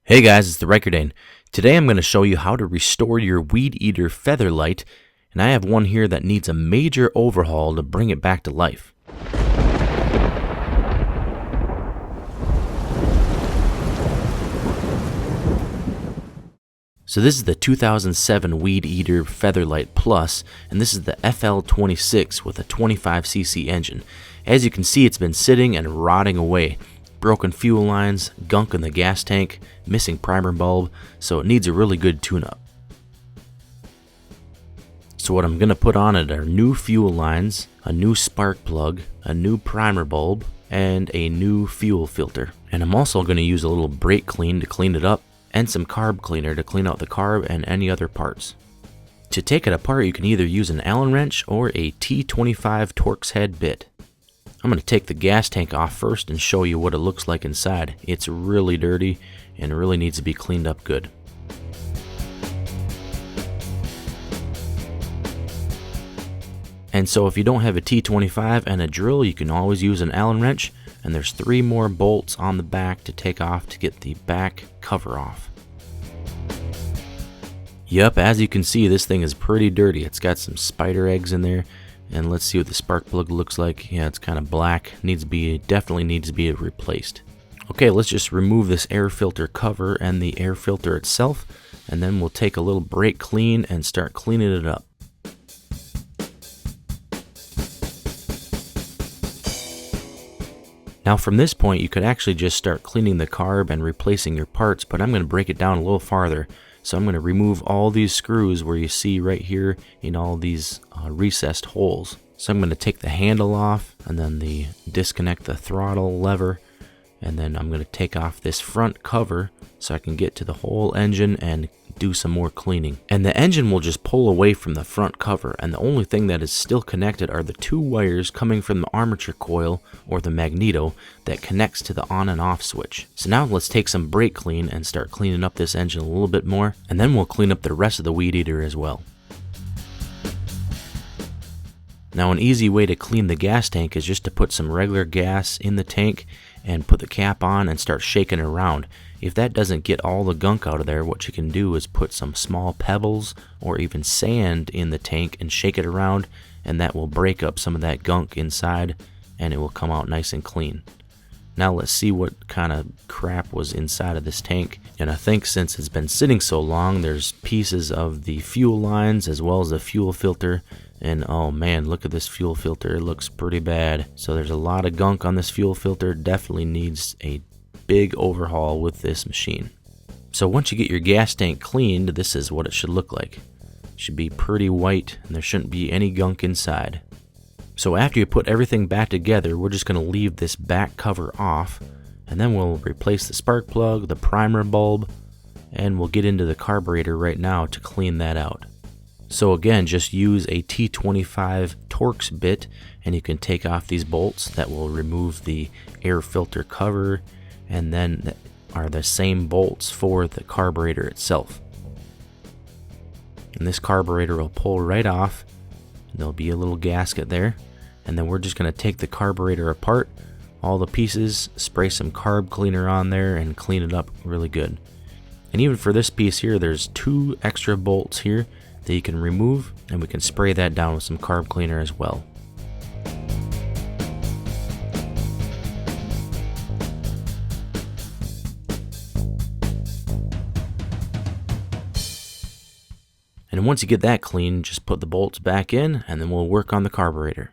Hey guys, it's TheRykerDane. Today I'm going to show you how to restore your Weedeater Featherlite, and I have one here that needs a major overhaul to bring it back to life. So this is the 2007 Weedeater Featherlite Plus, and this is the FL26 with a 25cc engine. As you can see, it's been sitting and rotting away. Broken fuel lines, gunk in the gas tank, missing primer bulb, so it needs a really good tune-up. So what I'm going to put on it are new fuel lines, a new spark plug, a new primer bulb, and a new fuel filter. And I'm also going to use a little brake clean to clean it up, and some carb cleaner to clean out the carb and any other parts. To take it apart, you can either use an Allen wrench or a T25 Torx head bit. I'm going to take the gas tank off first and show you what it looks like inside. It's really dirty and it really needs to be cleaned up good. And so if you don't have a T25 and a drill, you can always use an Allen wrench, and there's 3 more bolts on the back to take off to get the back cover off. Yep, as you can see, this thing is pretty dirty. It's got some spider eggs in there. And let's see what the spark plug looks like. Yeah, it's kind of black. Definitely needs to be replaced. Okay, let's just remove this air filter cover and the air filter itself, and then we'll take a little brake clean and start cleaning it up. Now from this point, you could actually just start cleaning the carb and replacing your parts, but I'm going to break it down a little farther. So I'm going to remove all these screws where you see right here in all these recessed holes. So I'm going to take the handle off and then disconnect the throttle lever, and then I'm going to take off this front cover so I can get to the whole engine and do some more cleaning. And the engine will just pull away from the front cover, and the only thing that is still connected are the 2 wires coming from the armature coil or the magneto that connects to the on and off switch. So now let's take some brake clean and start cleaning up this engine a little bit more, and then we'll clean up the rest of the Weedeater as well. Now an easy way to clean the gas tank is just to put some regular gas in the tank and put the cap on and start shaking it around. If that doesn't get all the gunk out of there, what you can do is put some small pebbles or even sand in the tank and shake it around, and that will break up some of that gunk inside and it will come out nice and clean. Now let's see what kind of crap was inside of this tank. And I think since it's been sitting so long, there's pieces of the fuel lines as well as the fuel filter. And oh man, look at this fuel filter. It looks pretty bad. So there's a lot of gunk on this fuel filter. Definitely needs a big overhaul with this machine. So once you get your gas tank cleaned, this is what it should look like. It should be pretty white and there shouldn't be any gunk inside. So after you put everything back together, we're just going to leave this back cover off, and then we'll replace the spark plug, the primer bulb, and we'll get into the carburetor right now to clean that out. So again, just use a T25 Torx bit and you can take off these bolts. That will remove the air filter cover, and then are the same bolts for the carburetor itself. And this carburetor will pull right off. There'll be a little gasket there, and then we're just going to take the carburetor apart, all the pieces, spray some carb cleaner on there and clean it up really good. And even for this piece here, there's 2 extra bolts here that you can remove, and we can spray that down with some carb cleaner as well. And once you get that clean, just put the bolts back in and then we'll work on the carburetor.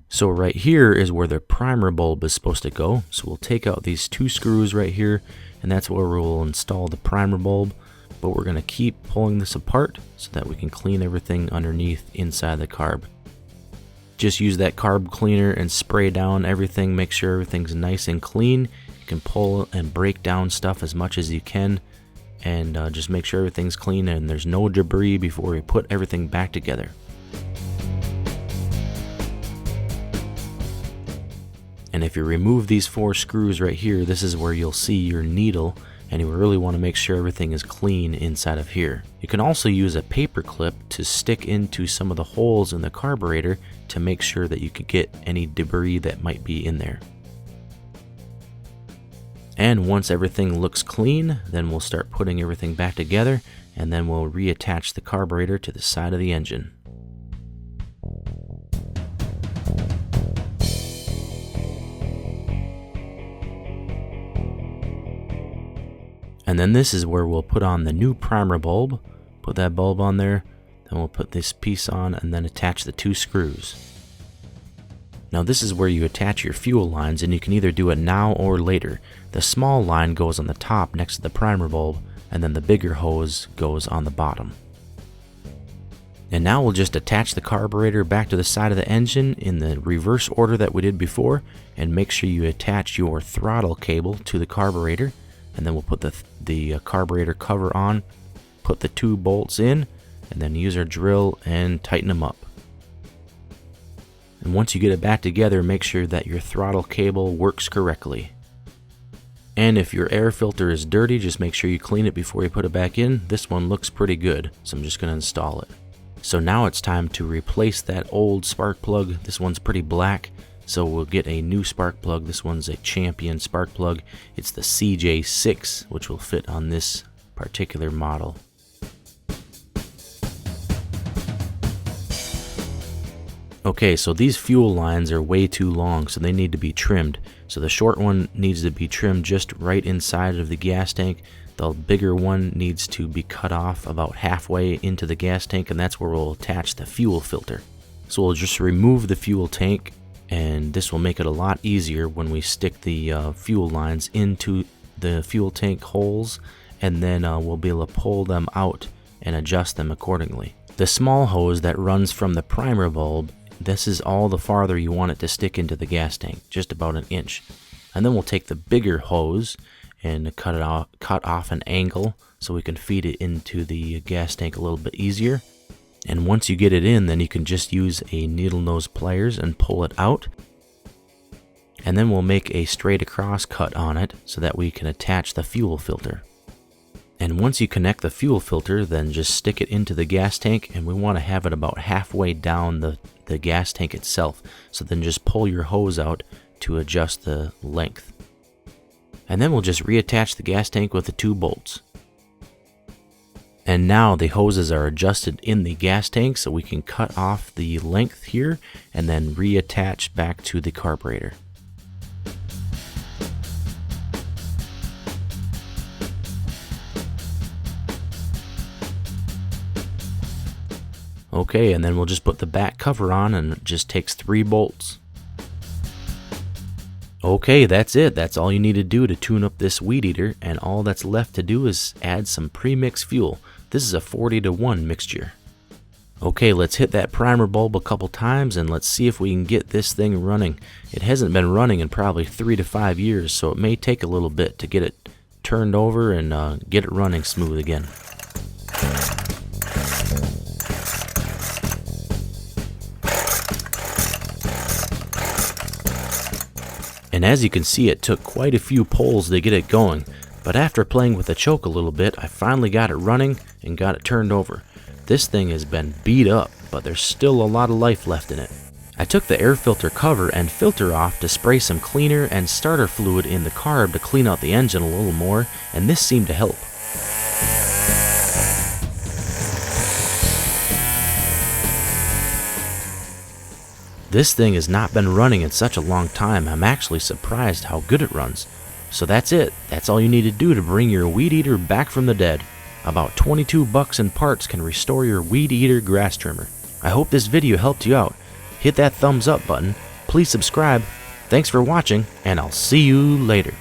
So right here is where the primer bulb is supposed to go. So we'll take out these 2 screws right here, and that's where we'll install the primer bulb. But we're going to keep pulling this apart so that we can clean everything underneath inside the carb. Just use that carb cleaner and spray down everything, make sure everything's nice and clean. You can pull and break down stuff as much as you can, and just make sure everything's clean and there's no debris before we put everything back together. And if you remove these 4 screws right here, this is where you'll see your needle, and you really want to make sure everything is clean inside of here. You can also use a paper clip to stick into some of the holes in the carburetor to make sure that you can get any debris that might be in there. And once everything looks clean, then we'll start putting everything back together, and then we'll reattach the carburetor to the side of the engine. And then this is where we'll put on the new primer bulb. Put that bulb on there, then we'll put this piece on and then attach the 2 screws. Now this is where you attach your fuel lines, and you can either do it now or later. The small line goes on the top next to the primer bulb, and then the bigger hose goes on the bottom. And now we'll just attach the carburetor back to the side of the engine in the reverse order that we did before, and make sure you attach your throttle cable to the carburetor, and then we'll put the carburetor cover on, put the 2 bolts in, and then use our drill and tighten them up. And once you get it back together, make sure that your throttle cable works correctly. And if your air filter is dirty, just make sure you clean it before you put it back in. This one looks pretty good, so I'm just going to install it. So now it's time to replace that old spark plug. This one's pretty black, so we'll get a new spark plug. This one's a Champion spark plug. It's the CJ6, which will fit on this particular model. Okay, so these fuel lines are way too long, so they need to be trimmed. So the short one needs to be trimmed just right inside of the gas tank. The bigger one needs to be cut off about halfway into the gas tank, and that's where we'll attach the fuel filter. So we'll just remove the fuel tank, and this will make it a lot easier when we stick the fuel lines into the fuel tank holes, and then we'll be able to pull them out and adjust them accordingly. The small hose that runs from the primer bulb, this is all the farther you want it to stick into the gas tank, just about 1 inch. And then we'll take the bigger hose and cut off an angle so we can feed it into the gas tank a little bit easier. And once you get it in, then you can just use a needle nose pliers and pull it out. And then we'll make a straight across cut on it so that we can attach the fuel filter. And once you connect the fuel filter, then just stick it into the gas tank, and we want to have it about halfway down the gas tank itself. So then just pull your hose out to adjust the length. And then we'll just reattach the gas tank with the 2 bolts. And now the hoses are adjusted in the gas tank, so we can cut off the length here and then reattach back to the carburetor. Okay, and then we'll just put the back cover on, and it just takes 3 bolts. Okay, that's it. That's all you need to do to tune up this Weedeater, and all that's left to do is add some pre-mixed fuel. This is a 40-to-1 mixture. Okay, let's hit that primer bulb a couple times, and let's see if we can get this thing running. It hasn't been running in probably 3 to 5 years, so it may take a little bit to get it turned over and get it running smooth again. And as you can see, it took quite a few pulls to get it going, but after playing with the choke a little bit, I finally got it running and got it turned over. This thing has been beat up, but there's still a lot of life left in it. I took the air filter cover and filter off to spray some cleaner and starter fluid in the carb to clean out the engine a little more, and this seemed to help. This thing has not been running in such a long time. I'm actually surprised how good it runs. So that's it. That's all you need to do to bring your Weedeater back from the dead. About $22 in parts can restore your Weedeater grass trimmer. I hope this video helped you out. Hit that thumbs up button. Please subscribe. Thanks for watching, and I'll see you later.